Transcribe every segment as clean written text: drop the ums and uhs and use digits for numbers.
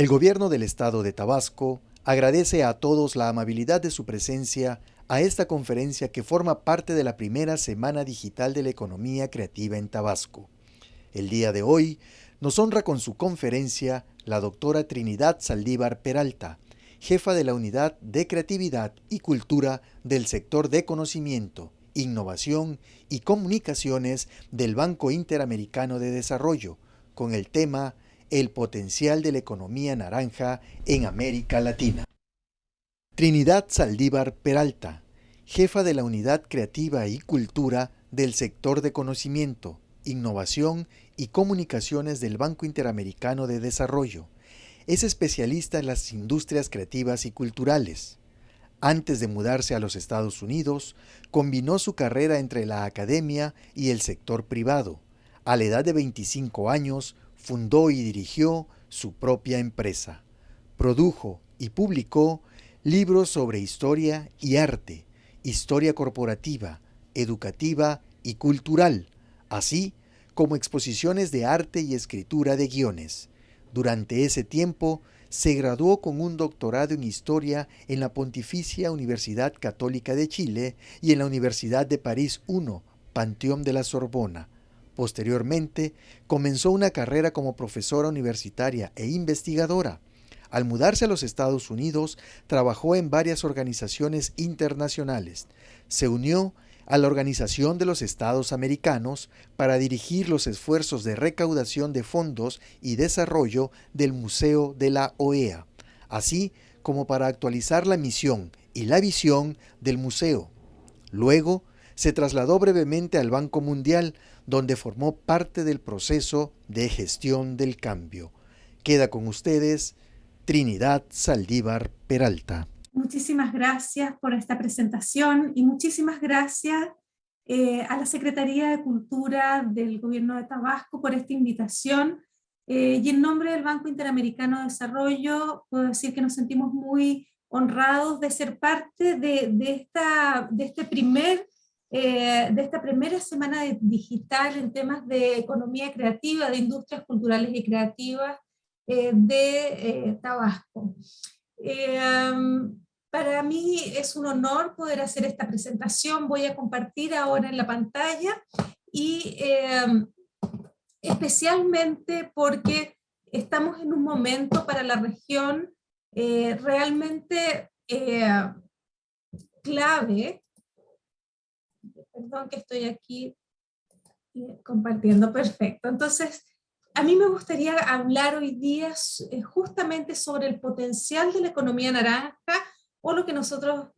El gobierno del estado de Tabasco agradece a todos la amabilidad de su presencia a esta conferencia que forma parte de la primera Semana Digital de la Economía Creativa en Tabasco. El día de hoy nos honra con su conferencia la doctora Trinidad Saldívar Peralta, jefa de la Unidad de Creatividad y Cultura del sector de Conocimiento, Innovación y Comunicaciones del Banco Interamericano de Desarrollo, con el tema El potencial de la economía naranja en América Latina. Trinidad Saldívar Peralta, jefa de la Unidad Creativa y Cultura del sector de Conocimiento, Innovación y Comunicaciones del Banco Interamericano de Desarrollo. Es especialista en las industrias creativas y culturales. Antes de mudarse a los Estados Unidos, combinó su carrera entre la academia y el sector privado. A la edad de 25 años, fundó y dirigió su propia empresa. Produjo y publicó libros sobre historia y arte, historia corporativa, educativa y cultural, así como exposiciones de arte y escritura de guiones. Durante ese tiempo, se graduó con un doctorado en Historia en la Pontificia Universidad Católica de Chile y en la Universidad de París I, Panteón de la Sorbona. Posteriormente, comenzó una carrera como profesora universitaria e investigadora. Al mudarse a los Estados Unidos, trabajó en varias organizaciones internacionales. Se unió a la Organización de los Estados Americanos para dirigir los esfuerzos de recaudación de fondos y desarrollo del Museo de la OEA, así como para actualizar la misión y la visión del museo. Luego, se trasladó brevemente al Banco Mundial, donde formó parte del proceso de gestión del cambio. Queda con ustedes Trinidad Saldívar Peralta. Muchísimas gracias por esta presentación y muchísimas gracias a la Secretaría de Cultura del Gobierno de Tabasco por esta invitación. Y en nombre del Banco Interamericano de Desarrollo, puedo decir que nos sentimos muy honrados de ser parte de esta primera semana digital en temas de economía creativa, de industrias culturales y creativas de Tabasco. Para mí es un honor poder hacer esta presentación. Voy a compartir ahora en la pantalla y especialmente porque estamos en un momento para la región realmente clave. Perdón que estoy aquí compartiendo, perfecto. Entonces, a mí me gustaría hablar hoy día justamente sobre el potencial de la economía naranja o lo que nosotros,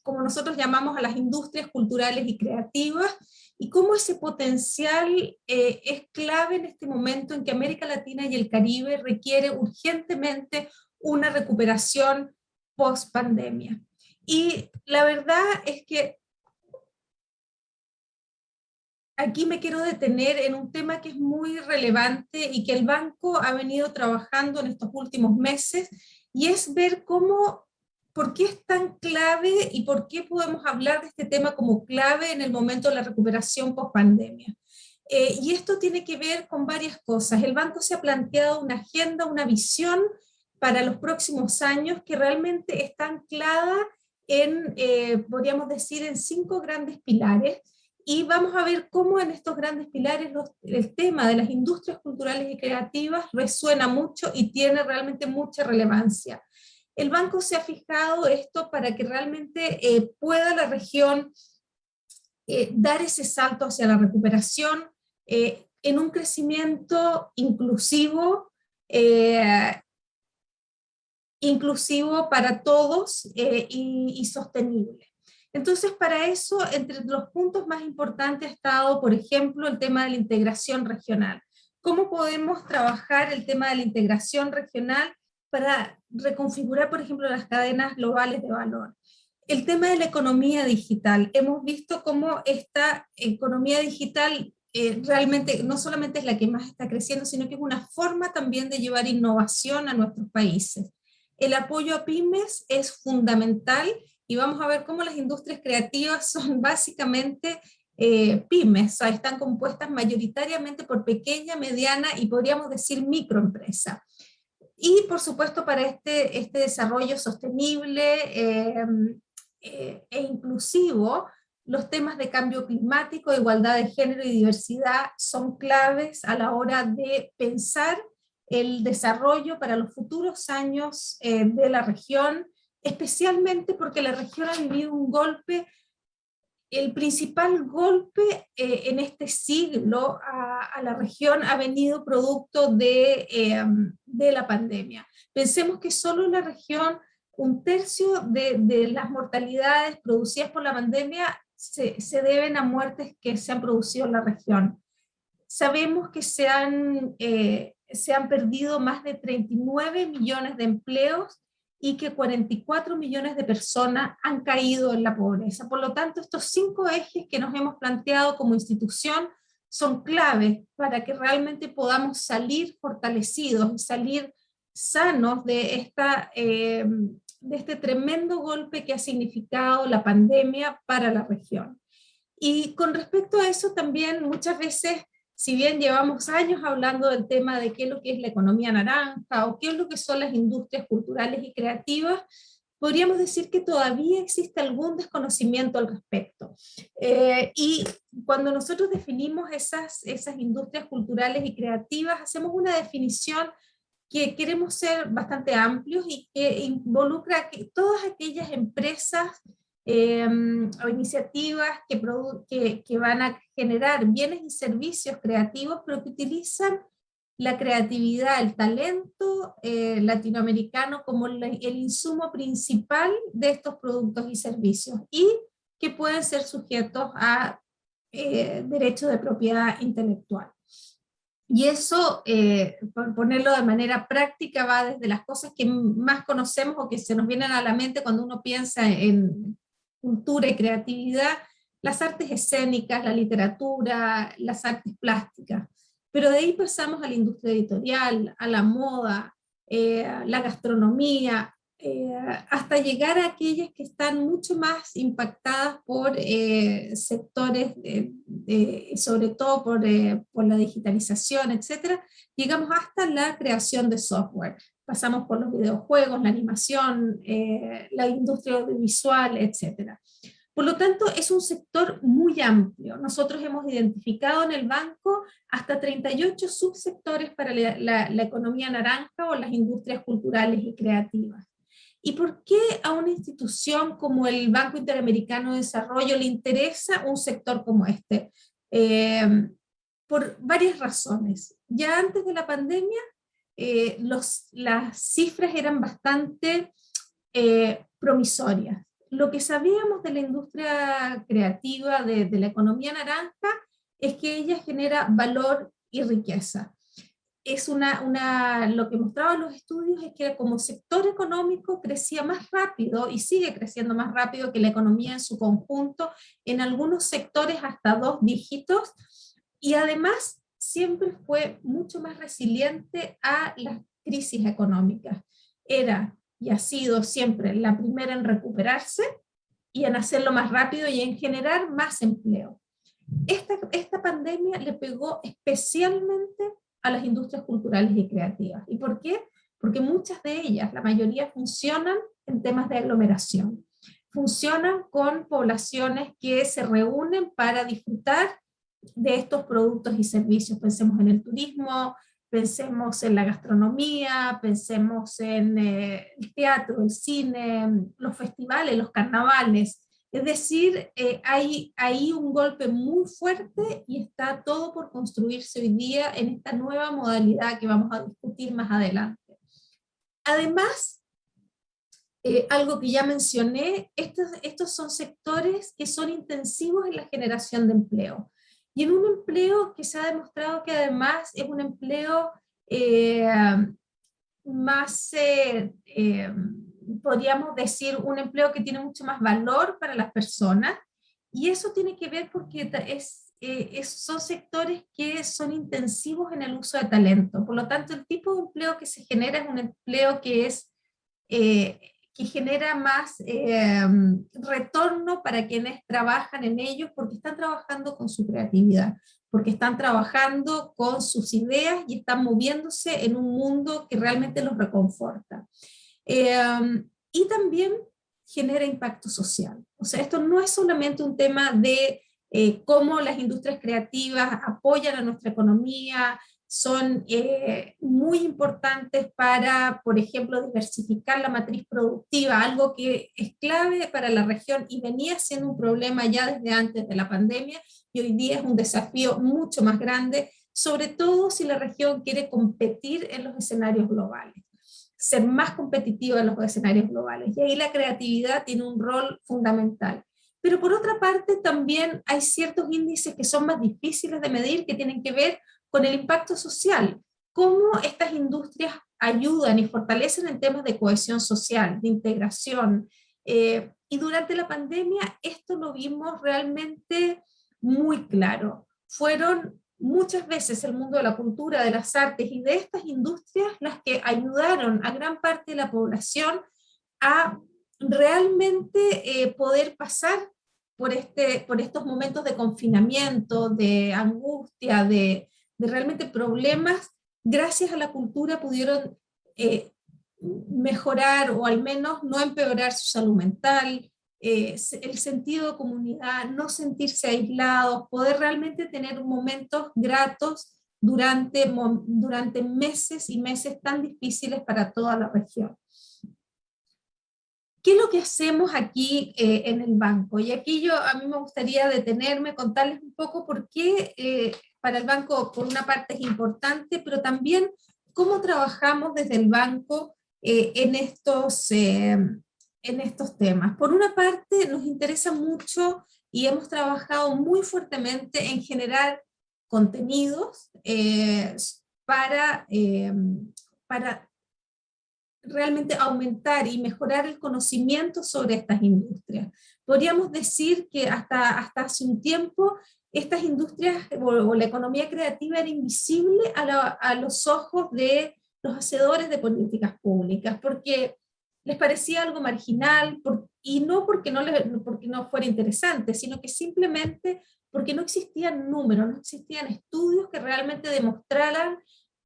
como nosotros llamamos a las industrias culturales y creativas, y cómo ese potencial es clave en este momento en que América Latina y el Caribe requiere urgentemente una recuperación post pandemia. Y la verdad es que aquí me quiero detener en un tema que es muy relevante y que el banco ha venido trabajando en estos últimos meses, y es ver por qué es tan clave y por qué podemos hablar de este tema como clave en el momento de la recuperación post-pandemia. Y esto tiene que ver con varias cosas. El banco se ha planteado una agenda, una visión para los próximos años que realmente está anclada en, podríamos decir, en 5 grandes pilares. Y vamos a ver cómo en estos grandes pilares el tema de las industrias culturales y creativas resuena mucho y tiene realmente mucha relevancia. El banco se ha fijado esto para que realmente pueda la región dar ese salto hacia la recuperación en un crecimiento inclusivo para todos y sostenible. Entonces, para eso, entre los puntos más importantes ha estado, por ejemplo, el tema de la integración regional. ¿Cómo podemos trabajar el tema de la integración regional para reconfigurar, por ejemplo, las cadenas globales de valor? El tema de la economía digital. Hemos visto cómo esta economía digital realmente no solamente es la que más está creciendo, sino que es una forma también de llevar innovación a nuestros países. El apoyo a pymes es fundamental y vamos a ver cómo las industrias creativas son básicamente pymes, o sea, están compuestas mayoritariamente por pequeña, mediana y podríamos decir microempresa. Y por supuesto para este desarrollo sostenible e inclusivo, los temas de cambio climático, igualdad de género y diversidad son claves a la hora de pensar el desarrollo para los futuros años de la región, especialmente porque la región ha vivido un golpe, el principal golpe en este siglo a la región ha venido producto de la pandemia. Pensemos que solo en la región un tercio de las mortalidades producidas por la pandemia se deben a muertes que se han producido en la región. Sabemos que se han perdido más de 39 millones de empleos y que 44 millones de personas han caído en la pobreza. Por lo tanto, estos 5 ejes que nos hemos planteado como institución son claves para que realmente podamos salir fortalecidos y salir sanos de este tremendo golpe que ha significado la pandemia para la región. Y con respecto a eso también muchas veces, si bien llevamos años hablando del tema de qué es lo que es la economía naranja o qué es lo que son las industrias culturales y creativas, podríamos decir que todavía existe algún desconocimiento al respecto. Y cuando nosotros definimos esas industrias culturales y creativas, hacemos una definición que queremos ser bastante amplios y que involucra que todas aquellas empresas o iniciativas que van a generar bienes y servicios creativos, pero que utilizan la creatividad, el talento latinoamericano como el insumo principal de estos productos y servicios, y que pueden ser sujetos a derechos de propiedad intelectual. Y eso, por ponerlo de manera práctica, va desde las cosas que más conocemos o que se nos vienen a la mente cuando uno piensa en cultura y creatividad, las artes escénicas, la literatura, las artes plásticas. Pero de ahí pasamos a la industria editorial, a la moda, la gastronomía, hasta llegar a aquellas que están mucho más impactadas por sectores, sobre todo por la digitalización, etcétera. Llegamos hasta la creación de software. Pasamos por los videojuegos, la animación, la industria audiovisual, etcétera. Por lo tanto, es un sector muy amplio. Nosotros hemos identificado en el banco hasta 38 subsectores para la economía naranja o las industrias culturales y creativas. ¿Y por qué a una institución como el Banco Interamericano de Desarrollo le interesa un sector como este? Por varias razones. Ya antes de la pandemia, las cifras eran bastante promisorias. Lo que sabíamos de la industria creativa, de la economía naranja, es que ella genera valor y riqueza. Lo que mostraban los estudios es que como sector económico crecía más rápido y sigue creciendo más rápido que la economía en su conjunto, en algunos sectores hasta 2 dígitos, y además siempre fue mucho más resiliente a las crisis económicas. Era y ha sido siempre la primera en recuperarse y en hacerlo más rápido y en generar más empleo. Esta pandemia le pegó especialmente a las industrias culturales y creativas. ¿Y por qué? Porque muchas de ellas, la mayoría, funcionan en temas de aglomeración. Funcionan con poblaciones que se reúnen para disfrutar de estos productos y servicios. Pensemos en el turismo, pensemos en la gastronomía, pensemos en el teatro, el cine, los festivales, los carnavales. Es decir, hay un golpe muy fuerte y está todo por construirse hoy día en esta nueva modalidad que vamos a discutir más adelante. Además, algo que ya mencioné, estos son sectores que son intensivos en la generación de empleo. Y en un empleo que se ha demostrado que además es un empleo más, podríamos decir, un empleo que tiene mucho más valor para las personas, y eso tiene que ver porque son sectores que son intensivos en el uso de talento. Por lo tanto, el tipo de empleo que se genera es un empleo que genera más retorno para quienes trabajan en ellos porque están trabajando con su creatividad. porque están trabajando con sus ideas y están moviéndose en un mundo que realmente los reconforta. Y también genera impacto social. O sea, esto no es solamente un tema de cómo las industrias creativas apoyan a nuestra economía, son muy importantes para, por ejemplo, diversificar la matriz productiva, algo que es clave para la región y venía siendo un problema ya desde antes de la pandemia, y hoy día es un desafío mucho más grande, sobre todo si la región quiere competir en los escenarios globales, ser más competitiva en los escenarios globales. Y ahí la creatividad tiene un rol fundamental. Pero por otra parte, también hay ciertos índices que son más difíciles de medir, que tienen que ver con el impacto social. Cómo estas industrias ayudan y fortalecen en temas de cohesión social, de integración. Y durante la pandemia esto lo vimos realmente muy claro. Fueron muchas veces el mundo de la cultura, de las artes y de estas industrias las que ayudaron a gran parte de la población a realmente poder pasar por estos momentos de confinamiento, de angustia, de realmente problemas. Gracias a la cultura pudieron mejorar o al menos no empeorar su salud mental, el sentido de comunidad, no sentirse aislados, poder realmente tener momentos gratos durante meses y meses tan difíciles para toda la región. ¿Qué es lo que hacemos aquí en el banco? Y aquí a mí me gustaría detenerme, contarles un poco por qué para el banco, por una parte, es importante, pero también cómo trabajamos desde el banco en estos temas. Por una parte, nos interesa mucho y hemos trabajado muy fuertemente en generar contenidos para realmente aumentar y mejorar el conocimiento sobre estas industrias. Podríamos decir que hasta hace un tiempo estas industrias o la economía creativa era invisible a los ojos de los hacedores de políticas públicas, porque les parecía algo marginal, y no porque no fuera interesante, sino que simplemente porque no existían números, no existían estudios que realmente demostraran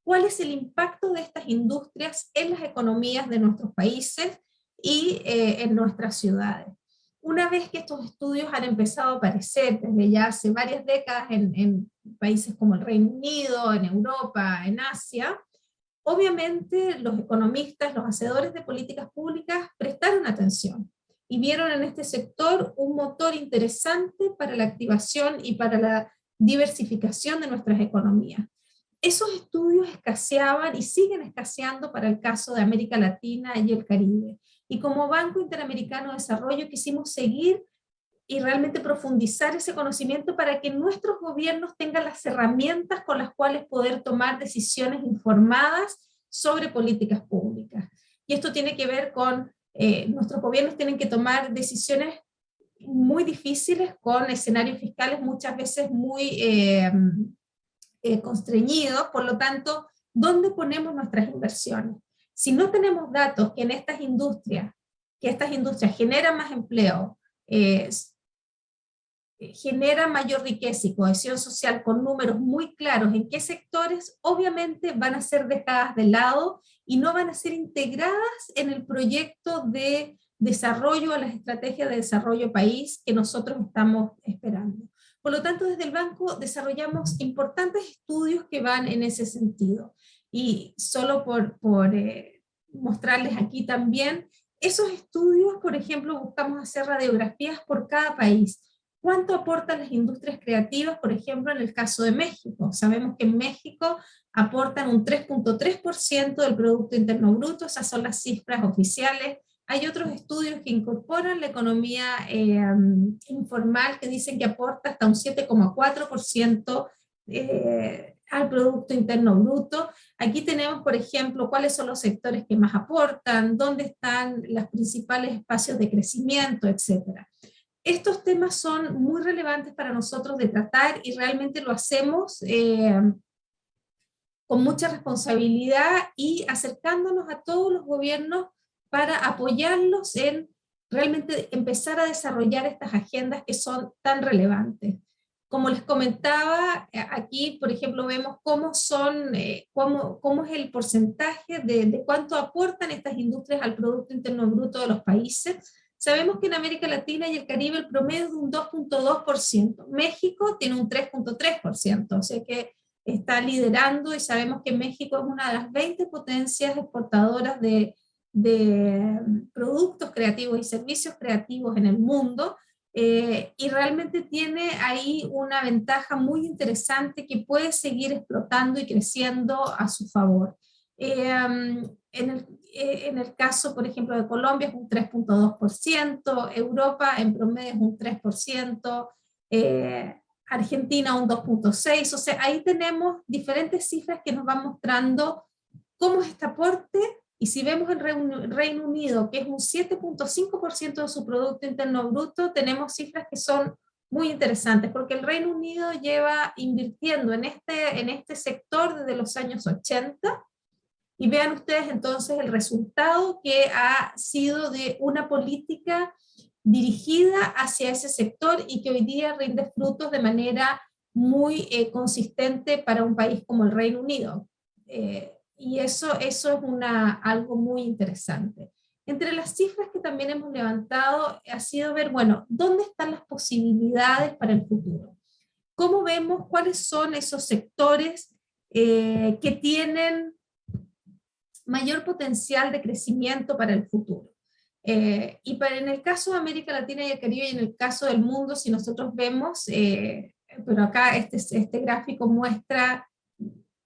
cuál es el impacto de estas industrias en las economías de nuestros países y en nuestras ciudades. Una vez que estos estudios han empezado a aparecer desde ya hace varias décadas en países como el Reino Unido, en Europa, en Asia, obviamente los economistas, los hacedores de políticas públicas prestaron atención y vieron en este sector un motor interesante para la activación y para la diversificación de nuestras economías. Esos estudios escaseaban y siguen escaseando para el caso de América Latina y el Caribe. Y como Banco Interamericano de Desarrollo quisimos seguir y realmente profundizar ese conocimiento para que nuestros gobiernos tengan las herramientas con las cuales poder tomar decisiones informadas sobre políticas públicas. Y esto tiene que ver con, nuestros gobiernos tienen que tomar decisiones muy difíciles con escenarios fiscales muchas veces muy constreñidos, por lo tanto, ¿dónde ponemos nuestras inversiones? Si no tenemos datos que estas industrias generan más empleo, genera mayor riqueza y cohesión social con números muy claros en qué sectores, obviamente van a ser dejadas de lado y no van a ser integradas en el proyecto de desarrollo, a las estrategias de desarrollo país que nosotros estamos esperando. Por lo tanto, desde el banco desarrollamos importantes estudios que van en ese sentido. Y solo por mostrarles aquí también, esos estudios, por ejemplo, buscamos hacer radiografías por cada país. ¿Cuánto aportan las industrias creativas, por ejemplo, en el caso de México? Sabemos que en México aportan un 3.3% del Producto Interno Bruto, esas son las cifras oficiales. Hay otros estudios que incorporan la economía informal que dicen que aporta hasta un 7,4% al Producto Interno Bruto. Aquí tenemos, por ejemplo, cuáles son los sectores que más aportan, dónde están los principales espacios de crecimiento, etcétera. Estos temas son muy relevantes para nosotros de tratar y realmente lo hacemos con mucha responsabilidad y acercándonos a todos los gobiernos para apoyarlos en realmente empezar a desarrollar estas agendas que son tan relevantes. como les comentaba, aquí, por ejemplo, vemos cómo es el porcentaje de cuánto aportan estas industrias al Producto Interno Bruto de los países. Sabemos que en América Latina y el Caribe el promedio es de un 2,2%. México tiene un 3,3%, o sea que está liderando, y sabemos que México es una de las 20 potencias exportadoras de productos creativos y servicios creativos en el mundo, y realmente tiene ahí una ventaja muy interesante que puede seguir explotando y creciendo a su favor. En el caso, por ejemplo, de Colombia es un 3,2%, Europa en promedio es un 3%, Argentina un 2,6%, o sea, ahí tenemos diferentes cifras que nos van mostrando cómo es este aporte. Y si vemos el Reino Unido, que es un 7,5% de su Producto Interno Bruto, tenemos cifras que son muy interesantes, porque el Reino Unido lleva invirtiendo en este sector desde los años 80, y vean ustedes entonces el resultado que ha sido de una política dirigida hacia ese sector y que hoy día rinde frutos de manera muy consistente para un país como el Reino Unido. Y eso es algo muy interesante. Entre las cifras que también hemos levantado ha sido ver, bueno, ¿dónde están las posibilidades para el futuro? ¿Cómo vemos cuáles son esos sectores que tienen mayor potencial de crecimiento para el futuro? En el caso de América Latina y el Caribe, y en el caso del mundo, si nosotros vemos, pero acá este gráfico muestra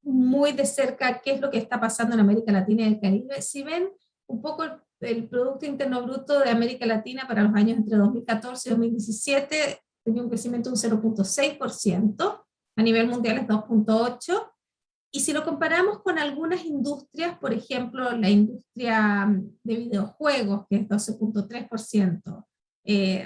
muy de cerca qué es lo que está pasando en América Latina y el Caribe. Si ven un poco el Producto Interno Bruto de América Latina para los años entre 2014 y 2017, tenía un crecimiento de un 0,6%, a nivel mundial es 2,8%, y si lo comparamos con algunas industrias, por ejemplo, la industria de videojuegos, que es 12,3%,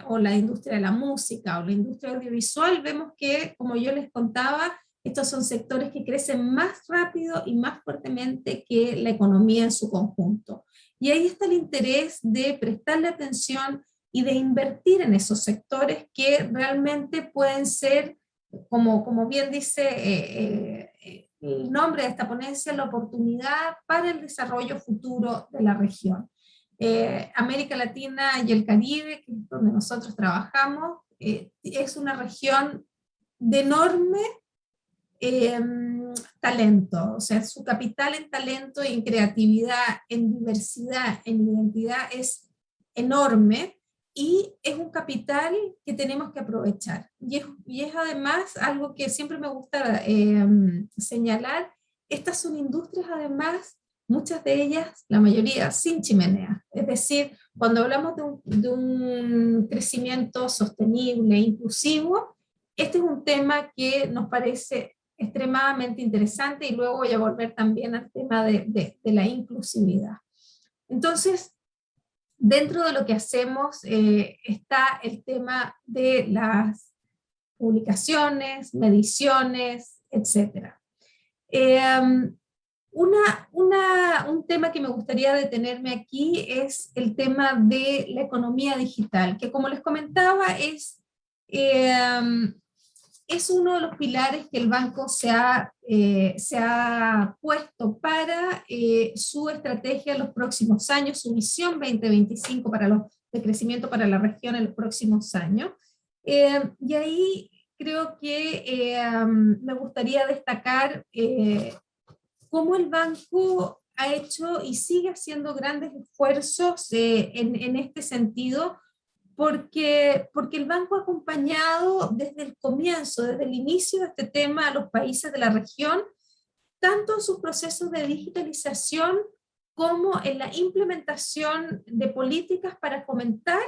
o la industria de la música, o la industria audiovisual, vemos que, como yo les contaba, estos son sectores que crecen más rápido y más fuertemente que la economía en su conjunto. Y ahí está el interés de prestarle atención y de invertir en esos sectores que realmente pueden ser, como bien dice el nombre de esta ponencia, la oportunidad para el desarrollo futuro de la región. América Latina y el Caribe, que es donde nosotros trabajamos, es una región de enorme eh, talento, o sea, su capital en talento y en creatividad, en diversidad, en identidad es enorme, y es un capital que tenemos que aprovechar. Y es además algo que siempre me gusta señalar, estas son industrias además, muchas de ellas, la mayoría, sin chimenea. Es decir, cuando hablamos de un crecimiento sostenible, inclusivo, este es un tema que nos parece extremadamente interesante, y luego voy a volver también al tema de la inclusividad. Entonces, dentro de lo que hacemos está el tema de las publicaciones, mediciones, etc. Un tema que me gustaría detenerme aquí es el tema de la economía digital, que, como les comentaba, es uno de los pilares que el banco se ha puesto para su estrategia en los próximos años, su visión 2025 de crecimiento para la región en los próximos años. Y ahí creo que me gustaría destacar cómo el banco ha hecho y sigue haciendo grandes esfuerzos en este sentido, porque el banco ha acompañado desde el comienzo, desde el inicio de este tema, a los países de la región, tanto en sus procesos de digitalización como en la implementación de políticas para fomentar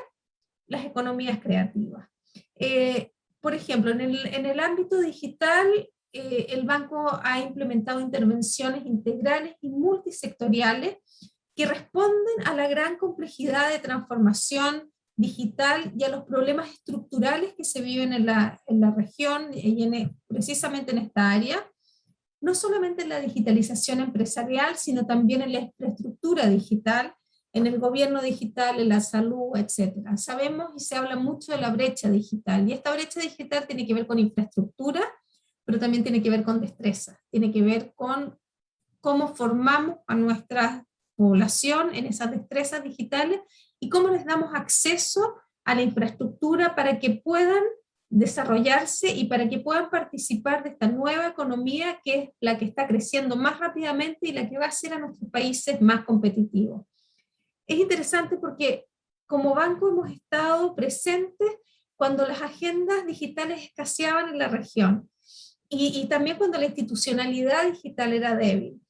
las economías creativas. Por ejemplo, en el ámbito digital, el banco ha implementado intervenciones integrales y multisectoriales que responden a la gran complejidad de transformación digital y a los problemas estructurales que se viven en la región y precisamente en esta área, no solamente en la digitalización empresarial, sino también en la infraestructura digital, en el gobierno digital, en la salud, etcétera. Sabemos y se habla mucho de la brecha digital, y esta brecha digital tiene que ver con infraestructura, pero también tiene que ver con destreza, tiene que ver con cómo formamos a nuestra población en esas destrezas digitales y cómo les damos acceso a la infraestructura para que puedan desarrollarse y para que puedan participar de esta nueva economía que es la que está creciendo más rápidamente y la que va a hacer a nuestros países más competitivos. Es interesante porque como banco hemos estado presentes cuando las agendas digitales escaseaban en la región y también cuando la institucionalidad digital era débil.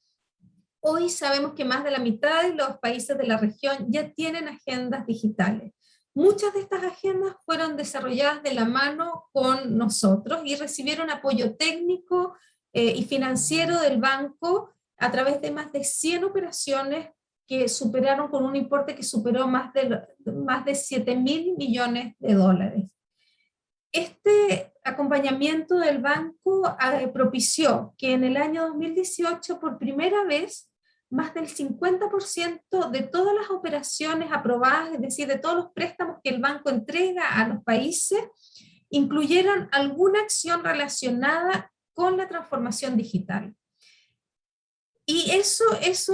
Hoy sabemos que más de la mitad de los países de la región ya tienen agendas digitales. Muchas de estas agendas fueron desarrolladas de la mano con nosotros y recibieron apoyo técnico y financiero del banco a través de más de 100 operaciones que superaron con un importe que superó más de 7.000 millones de dólares. Este acompañamiento del banco propició que en el año 2018, por primera vez, más del 50% de todas las operaciones aprobadas, es decir, de todos los préstamos que el banco entrega a los países, incluyeron alguna acción relacionada con la transformación digital. Y eso es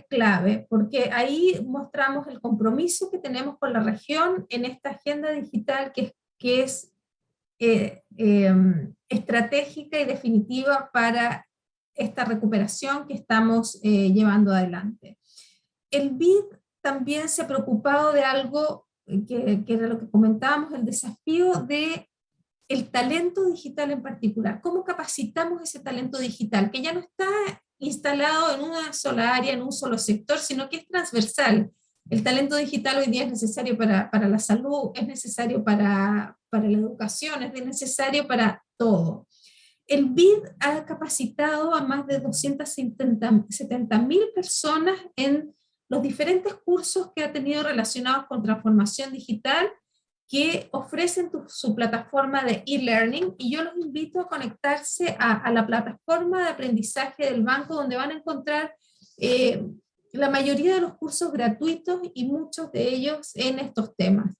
clave, porque ahí mostramos el compromiso que tenemos con la región en esta agenda digital que es estratégica y definitiva para esta recuperación que estamos llevando adelante. El BID también se ha preocupado de algo que era lo que comentábamos, el desafío de el talento digital en particular. ¿Cómo capacitamos ese talento digital? Que ya no está instalado en una sola área, en un solo sector, sino que es transversal. El talento digital hoy día es necesario para la salud, es necesario para la educación, es necesario para todo. El BID ha capacitado a más de 270.000 personas en los diferentes cursos que ha tenido relacionados con transformación digital que ofrecen su plataforma de e-learning, y yo los invito a conectarse a la plataforma de aprendizaje del banco, donde van a encontrar la mayoría de los cursos gratuitos y muchos de ellos en estos temas.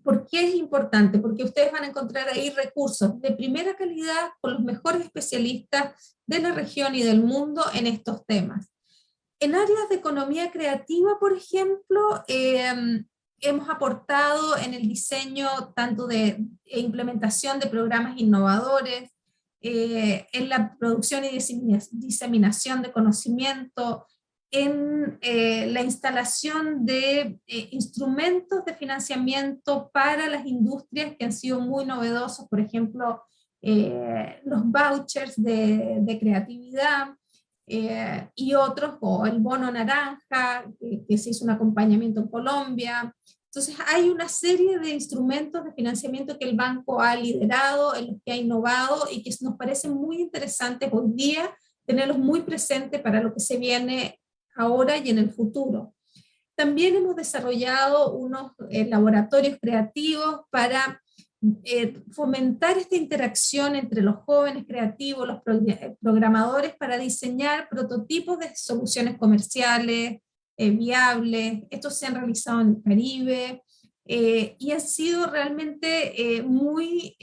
¿Por qué es importante? Porque ustedes van a encontrar ahí recursos de primera calidad con los mejores especialistas de la región y del mundo en estos temas. En áreas de economía creativa, por ejemplo, hemos aportado en el diseño tanto de implementación de programas innovadores, en la producción y diseminación de conocimiento, en la instalación de instrumentos de financiamiento para las industrias que han sido muy novedosos, por ejemplo, los vouchers de creatividad, y otros, o el bono naranja, que se hizo un acompañamiento en Colombia. Entonces hay una serie de instrumentos de financiamiento que el banco ha liderado, en los que ha innovado y que nos parecen muy interesantes hoy día, tenerlos muy presentes para lo que se viene ahora y en el futuro. También hemos desarrollado unos laboratorios creativos para fomentar esta interacción entre los jóvenes creativos, los programadores, para diseñar prototipos de soluciones comerciales viables. Estos se han realizado en el Caribe y han sido realmente muy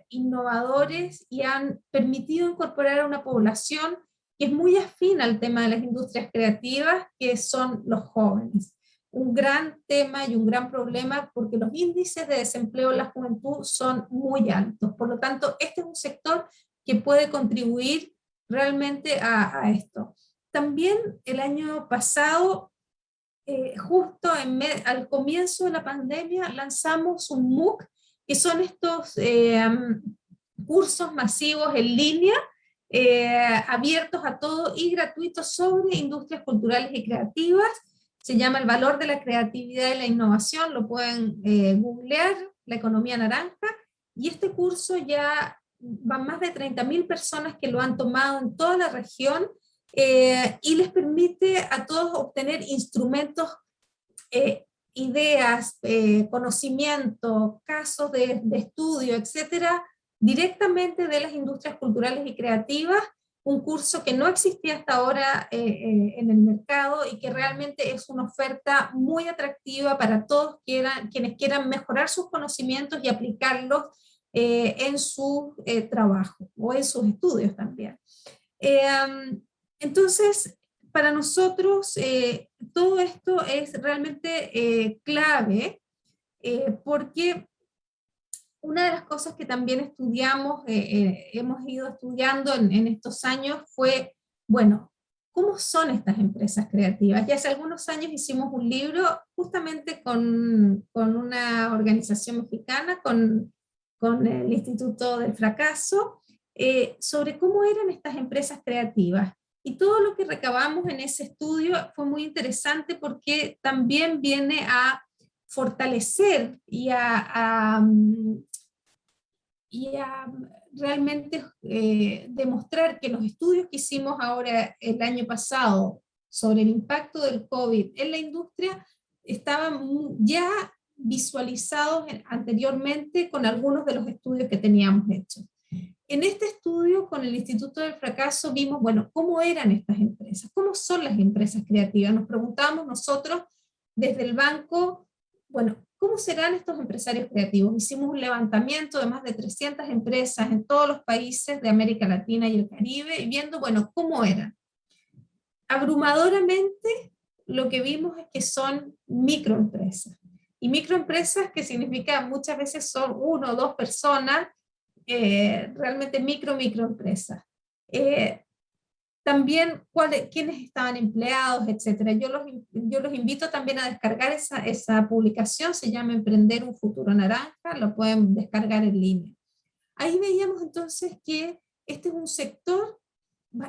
innovadores y han permitido incorporar a una población que es muy afín al tema de las industrias creativas, que son los jóvenes. Un gran tema y un gran problema porque los índices de desempleo en la juventud son muy altos. Por lo tanto, este es un sector que puede contribuir realmente a esto. También el año pasado, justo al comienzo de la pandemia, lanzamos un MOOC, que son estos cursos masivos en línea, abiertos a todos y gratuitos sobre industrias culturales y creativas. Se llama El valor de la creatividad y la innovación, lo pueden googlear, la economía naranja, y este curso ya van más de 30.000 personas que lo han tomado en toda la región, y les permite a todos obtener instrumentos, ideas, conocimiento, casos de estudio, etcétera, directamente de las industrias culturales y creativas, un curso que no existía hasta ahora en el mercado y que realmente es una oferta muy atractiva para todos quienes quieran mejorar sus conocimientos y aplicarlos en su trabajo o en sus estudios también. Entonces, para nosotros, todo esto es realmente clave porque una de las cosas que también estudiamos, hemos ido estudiando en estos años fue, bueno, ¿cómo son estas empresas creativas? Ya hace algunos años hicimos un libro justamente con una organización mexicana, con el Instituto del Fracaso, sobre cómo eran estas empresas creativas. Y todo lo que recabamos en ese estudio fue muy interesante porque también viene a fortalecer y a realmente demostrar que los estudios que hicimos ahora el año pasado sobre el impacto del COVID en la industria estaban ya visualizados anteriormente con algunos de los estudios que teníamos hechos. En este estudio con el Instituto del Fracaso vimos, bueno, cómo eran estas empresas, cómo son las empresas creativas. Nos preguntábamos nosotros desde el banco, bueno, ¿cómo serán estos empresarios creativos? Hicimos un levantamiento de más de 300 empresas en todos los países de América Latina y el Caribe, y viendo, bueno, cómo eran. Abrumadoramente, lo que vimos es que son microempresas. Y microempresas que significa muchas veces son 1 o 2 personas, realmente microempresas. También quiénes estaban empleados, etcétera. Yo los invito también a descargar esa publicación, se llama Emprender un futuro naranja, lo pueden descargar en línea. Ahí veíamos entonces que este es un sector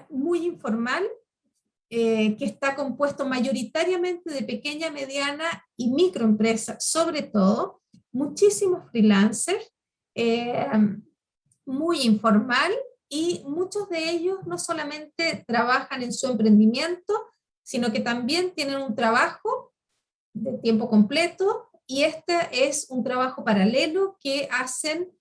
muy informal, que está compuesto mayoritariamente de pequeña, mediana y microempresas, sobre todo, muchísimos freelancers, muy informal, y muchos de ellos no solamente trabajan en su emprendimiento, sino que también tienen un trabajo de tiempo completo, y este es un trabajo paralelo que hacen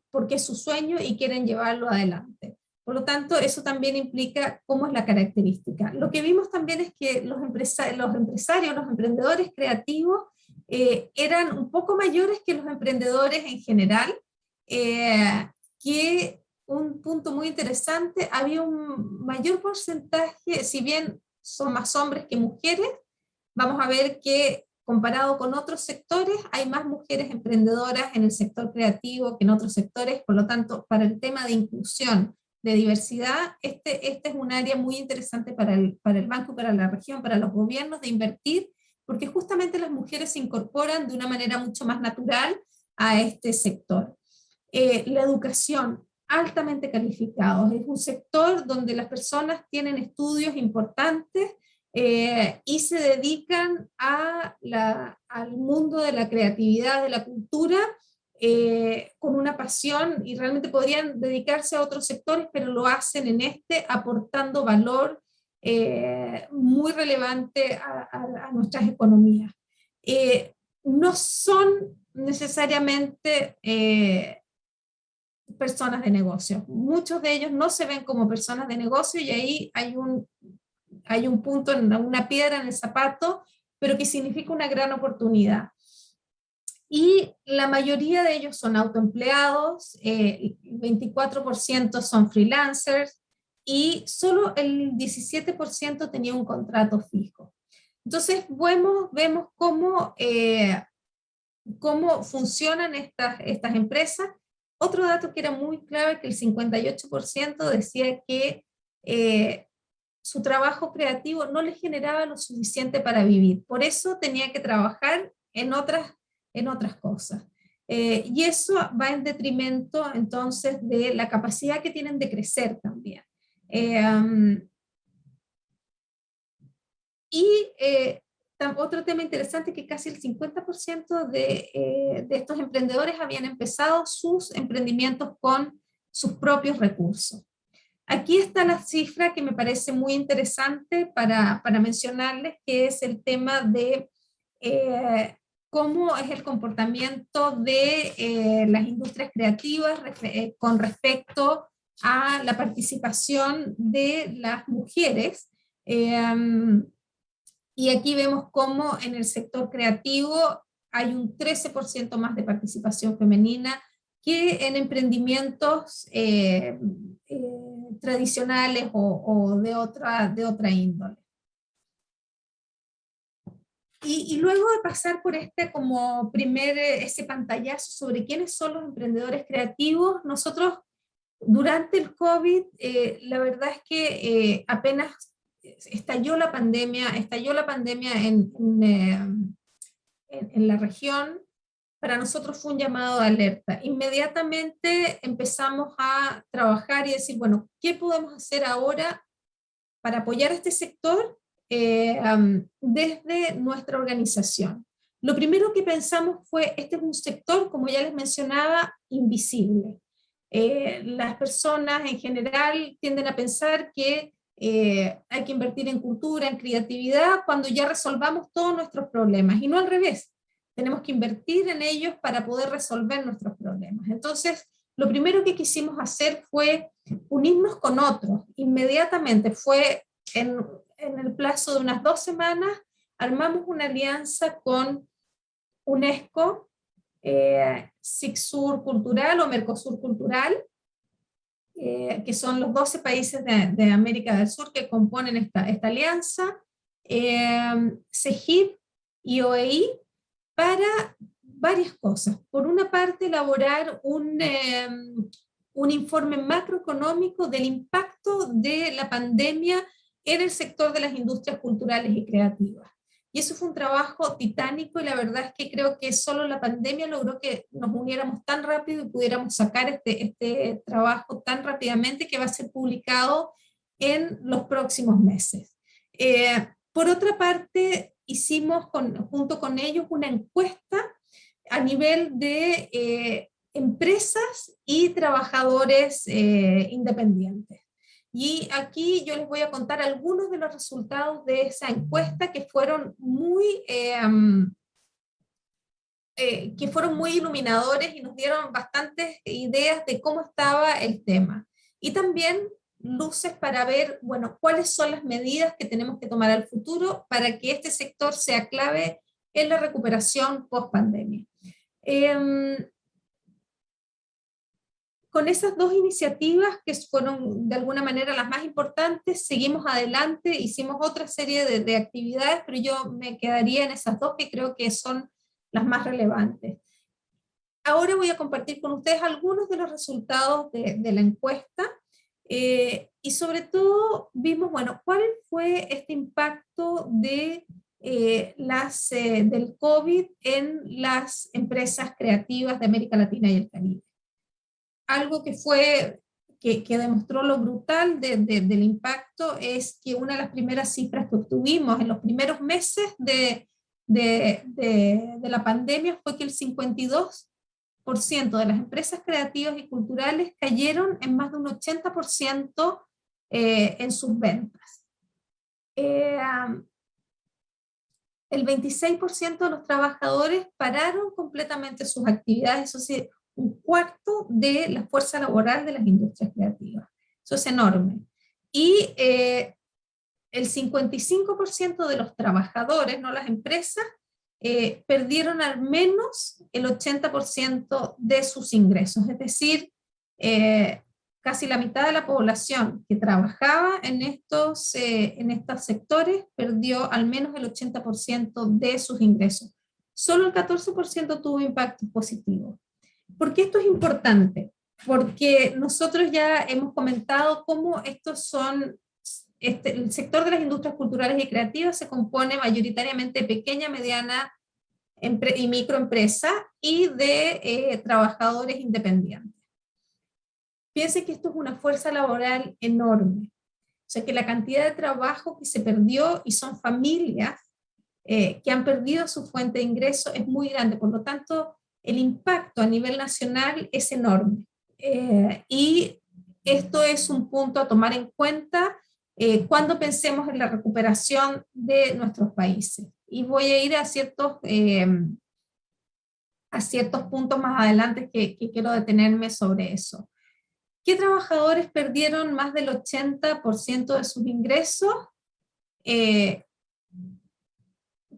porque es su sueño y quieren llevarlo adelante. Por lo tanto, eso también implica cómo es la característica. Lo que vimos también es que los empresarios, los emprendedores creativos, eran un poco mayores que los emprendedores en general, que un punto muy interesante, había un mayor porcentaje, si bien son más hombres que mujeres, vamos a ver que comparado con otros sectores, hay más mujeres emprendedoras en el sector creativo que en otros sectores. Por lo tanto, para el tema de inclusión, de diversidad, este es un área muy interesante para el banco, para la región, para los gobiernos de invertir, porque justamente las mujeres se incorporan de una manera mucho más natural a este sector. La educación, altamente calificados, es un sector donde las personas tienen estudios importantes y se dedican al mundo de la creatividad, de la cultura, con una pasión, y realmente podrían dedicarse a otros sectores, pero lo hacen en este, aportando valor muy relevante a nuestras economías. No son necesariamente personas de negocio. Muchos de ellos no se ven como personas de negocio, y ahí hay un punto, una piedra en el zapato, pero que significa una gran oportunidad. Y la mayoría de ellos son autoempleados, 24% son freelancers, y solo el 17% tenía un contrato fijo. Entonces vemos cómo funcionan estas empresas. Otro dato que era muy clave, que el 58% decía que su trabajo creativo no les generaba lo suficiente para vivir. Por eso tenía que trabajar en otras cosas. Y eso va en detrimento entonces de la capacidad que tienen de crecer también. Otro tema interesante es que casi el 50% de estos emprendedores habían empezado sus emprendimientos con sus propios recursos. Aquí está la cifra que me parece muy interesante para mencionarles, que es el tema de cómo es el comportamiento de las industrias creativas con respecto a la participación de las mujeres. Y aquí vemos cómo en el sector creativo hay un 13% más de participación femenina que en emprendimientos tradicionales o de otra índole. Y luego de pasar por este como ese pantallazo sobre quiénes son los emprendedores creativos, nosotros durante el COVID, la verdad es que apenas estalló la pandemia en la región, para nosotros fue un llamado de alerta. Inmediatamente empezamos a trabajar y decir, bueno, ¿qué podemos hacer ahora para apoyar a este sector desde nuestra organización? Lo primero que pensamos fue, este es un sector, como ya les mencionaba, invisible. Las personas en general tienden a pensar que hay que invertir en cultura, en creatividad, cuando ya resolvamos todos nuestros problemas, y no al revés. Tenemos que invertir en ellos para poder resolver nuestros problemas. Entonces, lo primero que quisimos hacer fue unirnos con otros. Inmediatamente fue en el plazo de unas 2 semanas, armamos una alianza con UNESCO, SICSUR Cultural o Mercosur Cultural, que son los 12 países de América del Sur que componen esta alianza, CEGIP y OEI, para varias cosas. Por una parte, elaborar un informe macroeconómico del impacto de la pandemia en el sector de las industrias culturales y creativas. Y eso fue un trabajo titánico, y la verdad es que creo que solo la pandemia logró que nos uniéramos tan rápido y pudiéramos sacar este trabajo tan rápidamente, que va a ser publicado en los próximos meses. Por otra parte, hicimos junto con ellos una encuesta a nivel de empresas y trabajadores independientes. Y aquí yo les voy a contar algunos de los resultados de esa encuesta que fueron muy iluminadores y nos dieron bastantes ideas de cómo estaba el tema. Y también luces para ver, bueno, cuáles son las medidas que tenemos que tomar al futuro para que este sector sea clave en la recuperación post-pandemia. Con esas dos iniciativas, que fueron de alguna manera las más importantes, seguimos adelante, hicimos otra serie de actividades, pero yo me quedaría en esas dos que creo que son las más relevantes. Ahora voy a compartir con ustedes algunos de los resultados de la encuesta, y sobre todo vimos, bueno, cuál fue este impacto del COVID en las empresas creativas de América Latina y el Caribe. Algo que demostró lo brutal del impacto es que una de las primeras cifras que obtuvimos en los primeros meses de la pandemia fue que el 52% de las empresas creativas y culturales cayeron en más de un 80% en sus ventas. El 26% de los trabajadores pararon completamente sus actividades, eso sí, un cuarto de la fuerza laboral de las industrias creativas. Eso es enorme. Y el 55% de los trabajadores, no las empresas, perdieron al menos el 80% de sus ingresos. Es decir, casi la mitad de la población que trabajaba en estos sectores perdió al menos el 80% de sus ingresos. Solo el 14% tuvo impactos positivos. ¿Por qué esto es importante? Porque nosotros ya hemos comentado cómo el sector de las industrias culturales y creativas se compone mayoritariamente de pequeña, mediana y microempresa y de trabajadores independientes. Piensen que esto es una fuerza laboral enorme. O sea, que la cantidad de trabajo que se perdió, y son familias que han perdido su fuente de ingreso, es muy grande. Por lo tanto, el impacto a nivel nacional es enorme. Y esto es un punto a tomar en cuenta cuando pensemos en la recuperación de nuestros países. Y voy a ir a ciertos puntos más adelante que quiero detenerme sobre eso. ¿Qué trabajadores perdieron más del 80% de sus ingresos? Eh,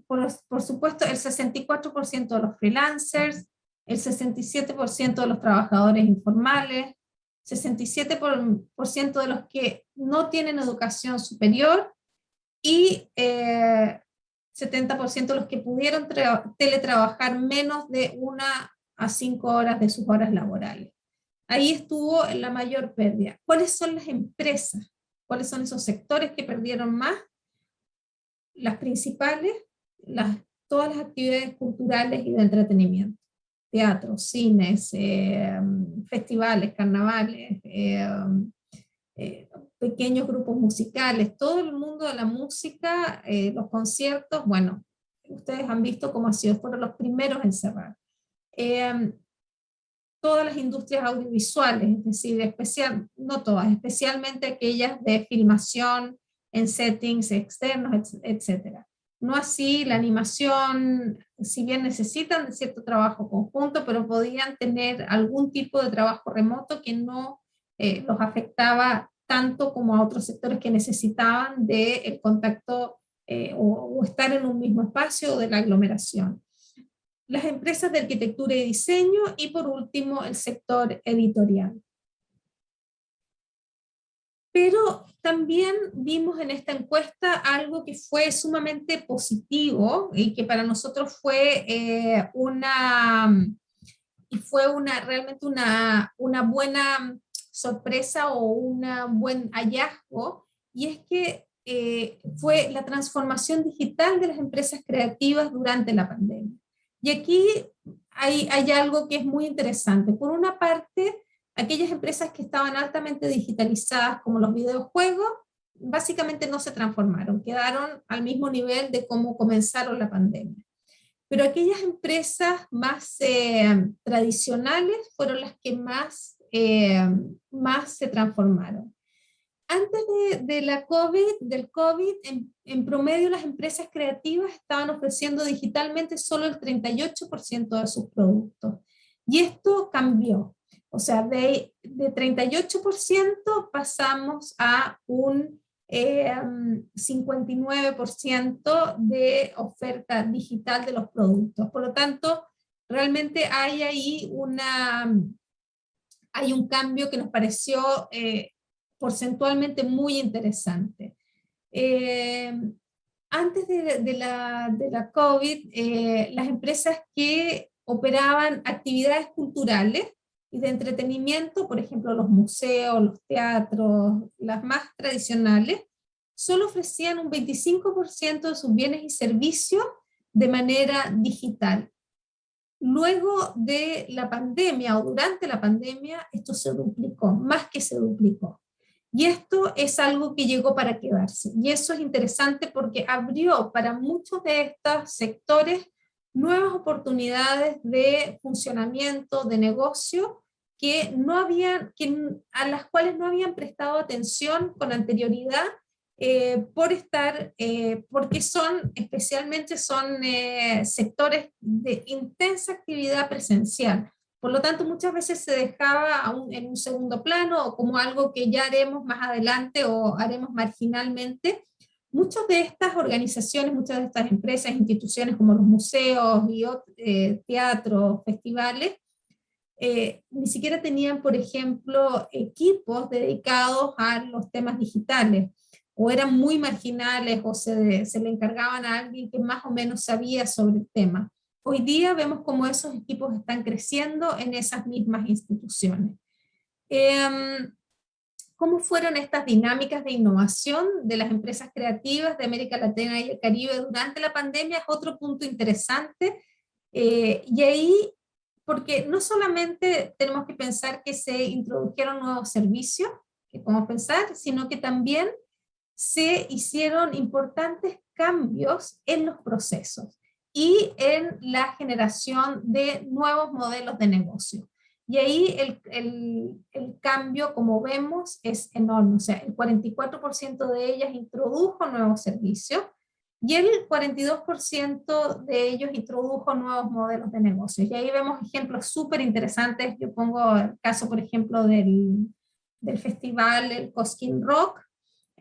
por supuesto, el 64% de los freelancers, el 67% de los trabajadores informales, 67% de los que no tienen educación superior y 70% de los que pudieron teletrabajar menos de 1 a 5 horas de sus horas laborales. Ahí estuvo la mayor pérdida. ¿Cuáles son las empresas? ¿Cuáles son esos sectores que perdieron más? Las principales, todas las actividades culturales y de entretenimiento. Teatros, cines, festivales, carnavales, pequeños grupos musicales, todo el mundo de la música, los conciertos, bueno, ustedes han visto cómo fueron los primeros en cerrar. Todas las industrias audiovisuales, es decir, no todas, especialmente aquellas de filmación en settings externos, etc. No así la animación, si bien necesitan de cierto trabajo conjunto, pero podían tener algún tipo de trabajo remoto que no los afectaba tanto como a otros sectores que necesitaban del contacto o estar en un mismo espacio o de la aglomeración. Las empresas de arquitectura y diseño, y por último el sector editorial. Pero también vimos en esta encuesta algo que fue sumamente positivo y que para nosotros fue realmente una buena sorpresa o un buen hallazgo, y es que fue la transformación digital de las empresas creativas durante la pandemia. Y aquí hay algo que es muy interesante. Por una parte, aquellas empresas que estaban altamente digitalizadas, como los videojuegos, básicamente no se transformaron, quedaron al mismo nivel de cómo comenzaron la pandemia. Pero aquellas empresas más tradicionales fueron las que más se transformaron. Antes del COVID, en promedio las empresas creativas estaban ofreciendo digitalmente solo el 38% de sus productos. Y esto cambió. O sea, de 38% pasamos a un 59% de oferta digital de los productos. Por lo tanto, realmente hay un cambio que nos pareció porcentualmente muy interesante. Antes de la COVID, las empresas que operaban actividades culturales y de entretenimiento, por ejemplo, los museos, los teatros, las más tradicionales, solo ofrecían un 25% de sus bienes y servicios de manera digital. Luego de la pandemia o durante la pandemia, esto se duplicó, más que se duplicó. Y esto es algo que llegó para quedarse. Y eso es interesante porque abrió para muchos de estos sectores nuevas oportunidades de funcionamiento, de negocio, a las cuales no habían prestado atención con anterioridad porque especialmente son sectores de intensa actividad presencial. Por lo tanto, muchas veces se dejaba en un segundo plano o como algo que ya haremos más adelante o haremos marginalmente. Muchas de estas organizaciones, muchas de estas empresas, instituciones como los museos y teatros, festivales, ni siquiera tenían, por ejemplo, equipos dedicados a los temas digitales, o eran muy marginales, o se le encargaban a alguien que más o menos sabía sobre el tema. Hoy día vemos cómo esos equipos están creciendo en esas mismas instituciones. ¿Cómo fueron estas dinámicas de innovación de las empresas creativas de América Latina y el Caribe durante la pandemia? Es otro punto interesante. Y ahí, porque no solamente tenemos que pensar que se introdujeron nuevos servicios, que podemos pensar, sino que también se hicieron importantes cambios en los procesos y en la generación de nuevos modelos de negocio. Y ahí el cambio, como vemos, es enorme. O sea, el 44% de ellas introdujo nuevos servicios y el 42% de ellos introdujo nuevos modelos de negocio. Y ahí vemos ejemplos súper interesantes. Yo pongo el caso, por ejemplo, del festival el Cosquín Rock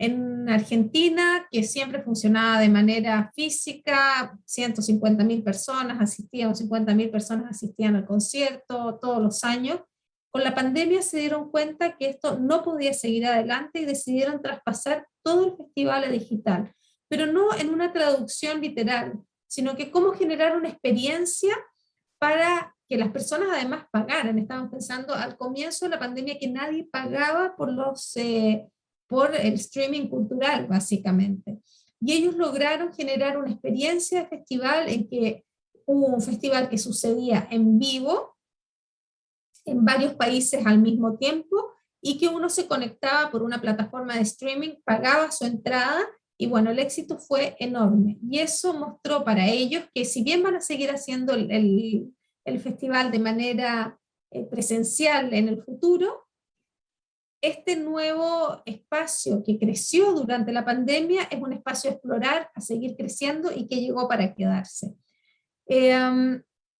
en Argentina, que siempre funcionaba de manera física, 150.000 personas asistían, 50.000 personas asistían al concierto todos los años. Con la pandemia se dieron cuenta que esto no podía seguir adelante y decidieron traspasar todo el festival a digital, pero no en una traducción literal, sino que cómo generar una experiencia para que las personas además pagaran. Estaban pensando al comienzo de la pandemia que nadie pagaba por el streaming cultural, básicamente. Y ellos lograron generar una experiencia de festival en que hubo un festival que sucedía en vivo, en varios países al mismo tiempo, y que uno se conectaba por una plataforma de streaming, pagaba su entrada, y bueno, el éxito fue enorme. Y eso mostró para ellos que si bien van a seguir haciendo el festival de manera presencial en el futuro, este nuevo espacio que creció durante la pandemia es un espacio a explorar, a seguir creciendo y que llegó para quedarse.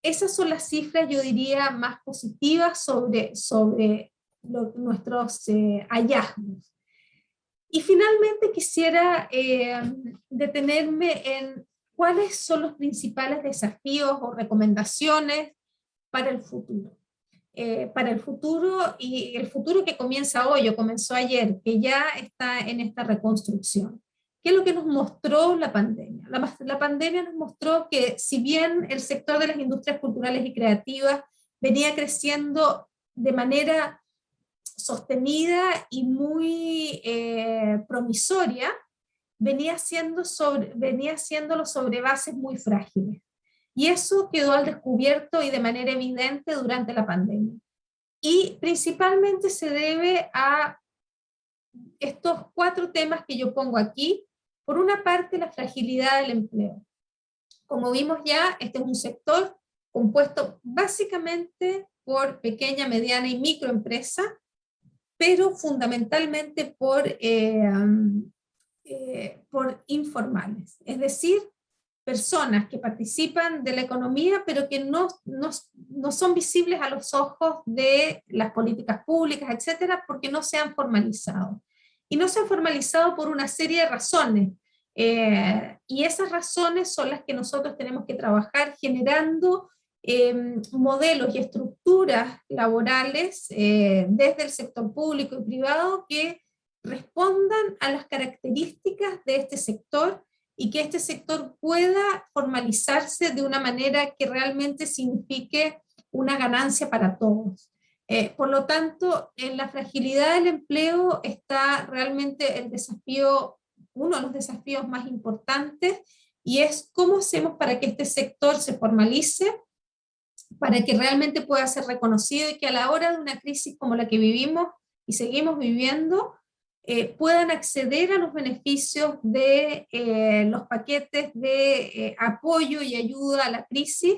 Esas son las cifras, yo diría, más positivas sobre nuestros hallazgos. Y finalmente quisiera detenerme en cuáles son los principales desafíos o recomendaciones para el futuro. Para el futuro y el futuro que comienza hoy o comenzó ayer, que ya está en esta reconstrucción. ¿Qué es lo que nos mostró la pandemia? La pandemia nos mostró que si bien el sector de las industrias culturales y creativas venía creciendo de manera sostenida y muy promisoria, venía haciéndolo sobre bases muy frágiles. Y eso quedó al descubierto y de manera evidente durante la pandemia. Y principalmente se debe a estos 4 temas que yo pongo aquí. Por una parte, la fragilidad del empleo. Como vimos ya, este es un sector compuesto básicamente por pequeña, mediana y microempresa, pero fundamentalmente por informales, es decir, personas que participan de la economía, pero que no son visibles a los ojos de las políticas públicas, etcétera, porque no se han formalizado. Y no se han formalizado por una serie de razones. Y esas razones son las que nosotros tenemos que trabajar generando modelos y estructuras laborales desde el sector público y privado que respondan a las características de este sector y que este sector pueda formalizarse de una manera que realmente signifique una ganancia para todos. Por lo tanto, en la fragilidad del empleo está realmente el desafío, uno de los desafíos más importantes, y es cómo hacemos para que este sector se formalice, para que realmente pueda ser reconocido y que a la hora de una crisis como la que vivimos y seguimos viviendo, puedan acceder a los beneficios de los paquetes de apoyo y ayuda a la crisis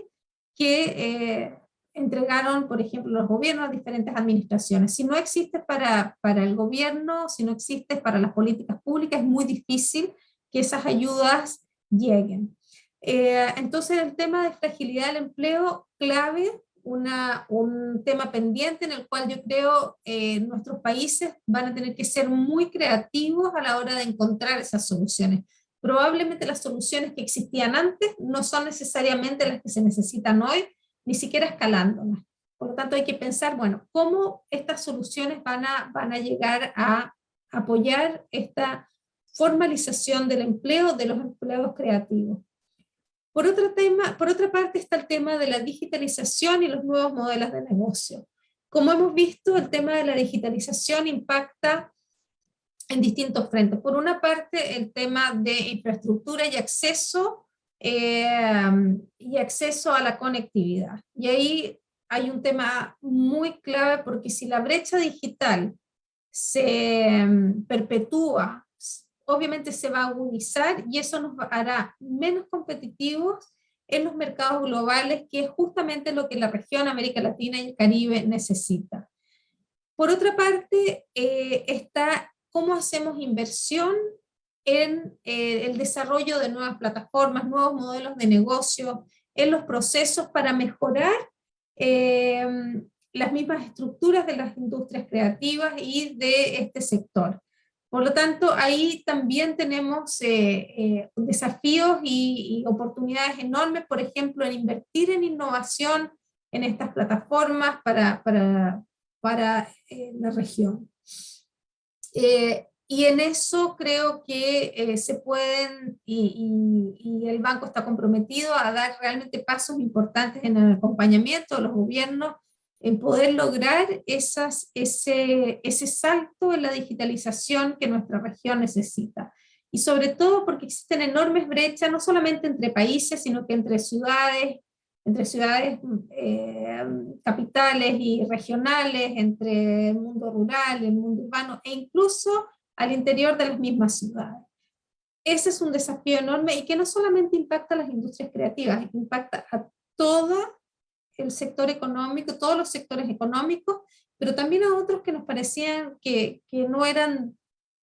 que entregaron, por ejemplo, los gobiernos a diferentes administraciones. Si no existe para el gobierno, si no existe para las políticas públicas, es muy difícil que esas ayudas lleguen. Entonces, el tema de fragilidad del empleo, clave, un tema pendiente en el cual yo creo nuestros países van a tener que ser muy creativos a la hora de encontrar esas soluciones. Probablemente las soluciones que existían antes no son necesariamente las que se necesitan hoy, ni siquiera escalándolas. Por lo tanto, hay que pensar, bueno, cómo estas soluciones van a llegar a apoyar esta formalización del empleo, de los empleos creativos. Por otra parte está el tema de la digitalización y los nuevos modelos de negocio. Como hemos visto, el tema de la digitalización impacta en distintos frentes. Por una parte, el tema de infraestructura y acceso a la conectividad. Y ahí hay un tema muy clave, porque si la brecha digital se perpetúa, obviamente se va a agudizar y eso nos hará menos competitivos en los mercados globales, que es justamente lo que la región América Latina y el Caribe necesita. Por otra parte, está cómo hacemos inversión en el desarrollo de nuevas plataformas, nuevos modelos de negocio, en los procesos para mejorar las mismas estructuras de las industrias creativas y de este sector. Por lo tanto, ahí también tenemos desafíos y oportunidades enormes, por ejemplo, en invertir en innovación en estas plataformas para la región. Y en eso creo que se pueden, y el banco está comprometido a dar realmente pasos importantes en el acompañamiento de los gobiernos, en poder lograr ese salto en la digitalización que nuestra región necesita. Y sobre todo porque existen enormes brechas, no solamente entre países, sino que entre ciudades capitales y regionales, entre el mundo rural, el mundo urbano, e incluso al interior de las mismas ciudades. Ese es un desafío enorme y que no solamente impacta a las industrias creativas, impacta a todo el sector económico, todos los sectores económicos, pero también a otros que nos parecían que no eran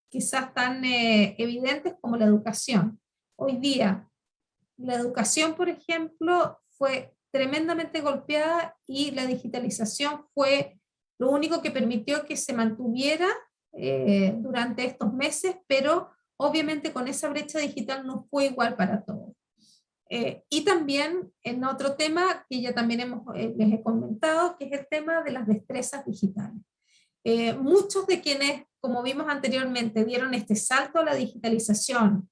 quizás tan evidentes como la educación. Hoy día, la educación, por ejemplo, fue tremendamente golpeada y la digitalización fue lo único que permitió que se mantuviera durante estos meses, pero obviamente con esa brecha digital no fue igual para todos. Y también en otro tema que ya también les he comentado, que es el tema de las destrezas digitales. Muchos de quienes, como vimos anteriormente, dieron este salto a la digitalización,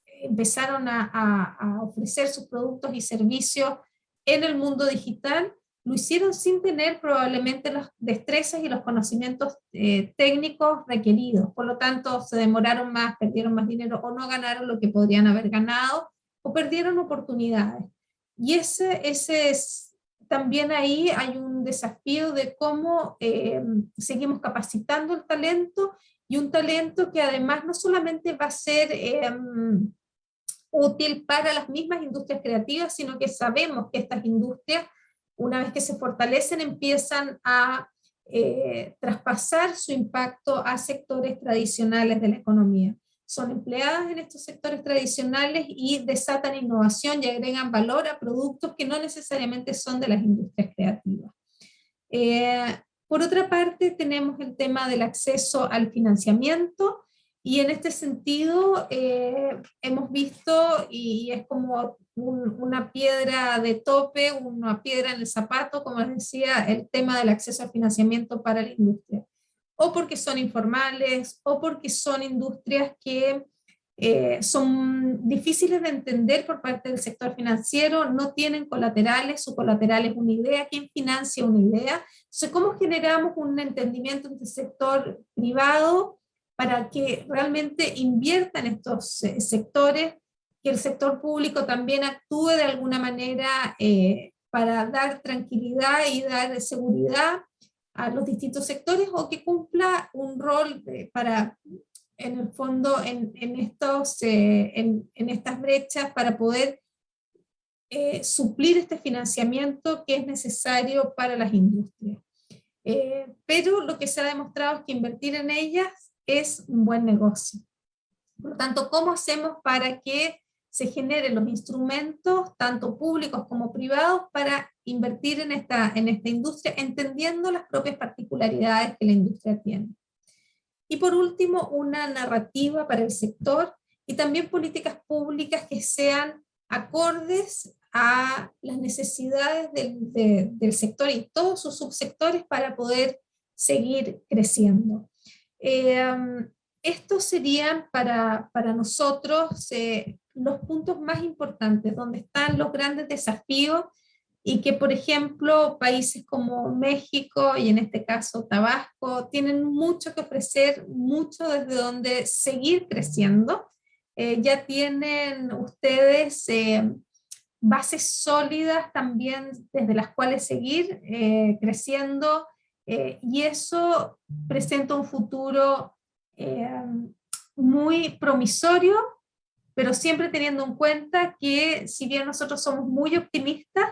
empezaron a ofrecer sus productos y servicios en el mundo digital, lo hicieron sin tener probablemente las destrezas y los conocimientos técnicos requeridos. Por lo tanto, se demoraron más, perdieron más dinero o no ganaron lo que podrían haber ganado o perdieron oportunidades. Y ese es, también ahí hay un desafío de cómo seguimos capacitando el talento, y un talento que además no solamente va a ser útil para las mismas industrias creativas, sino que sabemos que estas industrias, una vez que se fortalecen, empiezan a traspasar su impacto a sectores tradicionales de la economía. Son empleadas en estos sectores tradicionales y desatan innovación y agregan valor a productos que no necesariamente son de las industrias creativas. Por otra parte, tenemos el tema del acceso al financiamiento, y en este sentido hemos visto, y es como una piedra de tope, una piedra en el zapato, como les decía, el tema del acceso al financiamiento para la industria. O porque son informales, o porque son industrias que son difíciles de entender por parte del sector financiero, no tienen colaterales, su colateral es una idea, ¿quién financia una idea? Entonces, ¿cómo generamos un entendimiento entre el sector privado para que realmente invierta en estos sectores, que el sector público también actúe de alguna manera para dar tranquilidad y dar seguridad a los distintos sectores, o que cumpla un rol para, en el fondo, en estas brechas para poder suplir este financiamiento que es necesario para las industrias. Pero lo que se ha demostrado es que invertir en ellas es un buen negocio. Por lo tanto, ¿cómo hacemos para que se generen los instrumentos, tanto públicos como privados, para invertir en esta industria, entendiendo las propias particularidades que la industria tiene? Y por último, una narrativa para el sector y también políticas públicas que sean acordes a las necesidades del sector y todos sus subsectores para poder seguir creciendo. Estos serían para nosotros los puntos más importantes, donde están los grandes desafíos, y que, por ejemplo, países como México y en este caso Tabasco tienen mucho que ofrecer, mucho desde donde seguir creciendo. Ya tienen ustedes bases sólidas también desde las cuales seguir creciendo, y eso presenta un futuro muy promisorio, pero siempre teniendo en cuenta que, si bien nosotros somos muy optimistas,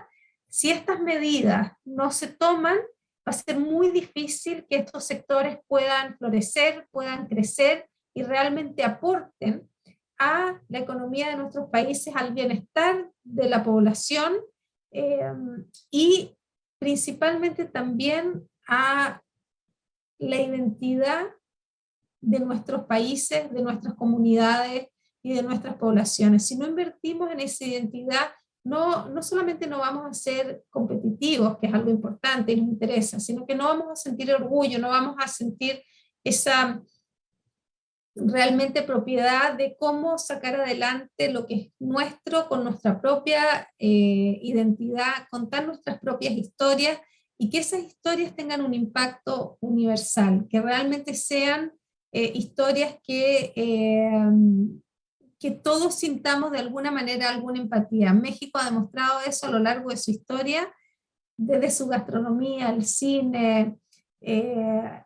si estas medidas no se toman, va a ser muy difícil que estos sectores puedan florecer, puedan crecer y realmente aporten a la economía de nuestros países, al bienestar de la población y principalmente también a la identidad de nuestros países, de nuestras comunidades y de nuestras poblaciones. Si no invertimos en esa identidad, no solamente no vamos a ser competitivos, que es algo importante y nos interesa, sino que no vamos a sentir orgullo, no vamos a sentir esa realmente propiedad de cómo sacar adelante lo que es nuestro con nuestra propia identidad, contar nuestras propias historias y que esas historias tengan un impacto universal, que realmente sean historias que todos sintamos de alguna manera alguna empatía. México ha demostrado eso a lo largo de su historia, desde su gastronomía, eh,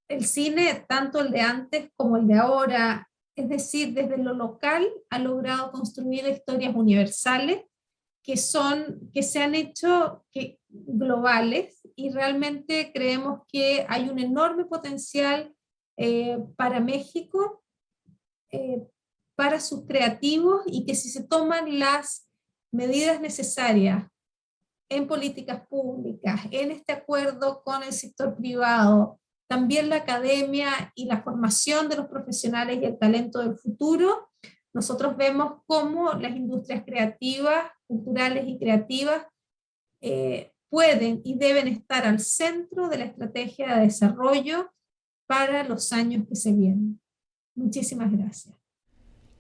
el cine, tanto el de antes como el de ahora, es decir, desde lo local ha logrado construir historias universales que se han hecho globales y realmente creemos que hay un enorme potencial para México, eh, para sus creativos y que si se toman las medidas necesarias en políticas públicas, en este acuerdo con el sector privado, también la academia y la formación de los profesionales y el talento del futuro, nosotros vemos cómo las industrias creativas, culturales y creativas pueden y deben estar al centro de la estrategia de desarrollo para los años que se vienen. Muchísimas gracias.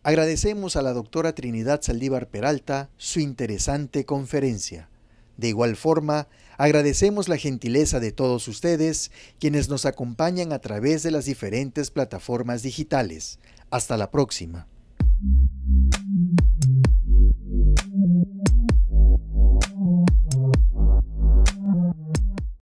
Agradecemos a la doctora Trinidad Saldívar Peralta su interesante conferencia. De igual forma, agradecemos la gentileza de todos ustedes, quienes nos acompañan a través de las diferentes plataformas digitales. Hasta la próxima.